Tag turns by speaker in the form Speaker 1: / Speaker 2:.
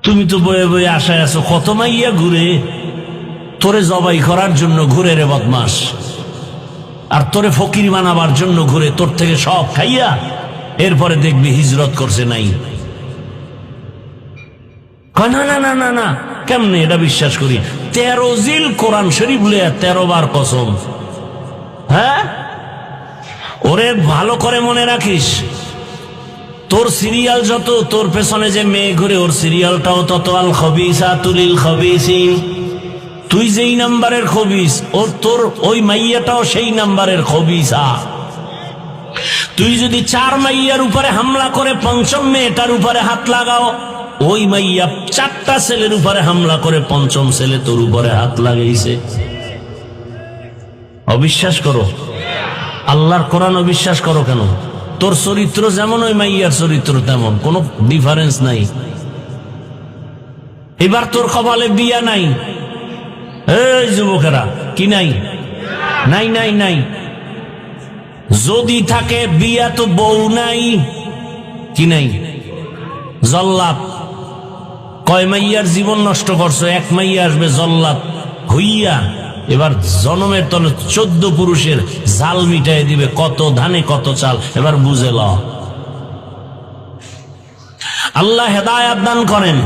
Speaker 1: তুমি তো বয়ে বয়ে আশায় আছো, কত মাইয়া ঘুরে তোরে জবাই করার জন্য ঘুরে রে বদমাস, আর তোরে ফকির বানাবার জন্য ঘুরে, তোর থেকে সব খাইয়া এরপরে দেখবি হিজরত করছে নাই। না না না না না, কেমনে এটা বিশ্বাস করি? 13 জিল কোরআন শরীফ লইয়া 13 বার কসম। হ্যাঁ, ওরে ভালো করে মনে রাখিস, তোর সিরিয়াল যত, তোর পেছনে যে মেয়ে ঘুরে ওর সিরিয়ালটাও তত। আল খবিসাতু লিল খবিসিন, তুই যেই নাম্বারের খবিস, ওর তোর ওই মাইয়াটাও সেই নাম্বারের খবিসা। তুই যদি 4 মাইয়ার উপরে হামলা করে 5ম মেয়েটার উপরে হাত লাগাও, ওই মাইয়া 4টা ছেলের উপরে হামলা করে 5ম ছেলে তোর উপরে হাত লাগাইছে। অবিশ্বাস করো? আল্লাহর কোরআন অবিশ্বাস করো কেন? তোর চরিত্র যেমন ওই মাইয়ার চরিত্র তেমন, কোনো ডিফারেন্স নাই। এবার তোর কপালে বিয়া নাই, এই যুবকেরা, কি নাই? নাই নাই নাই। যদি থাকে বিয়া তো বউ নাই, কি নাই? জল্লাদ। কয় মাইয়ার জীবন নষ্ট করছো, 1 মাইয়া আসবে জল্লাদ হইয়া, এবার জনমের তলে 14 পুরুষের জাল মিটাই দিবে। কত ধানে কত চাল, এবার বুঝে ল। আল্লাহ হেদায়াত দান করেন।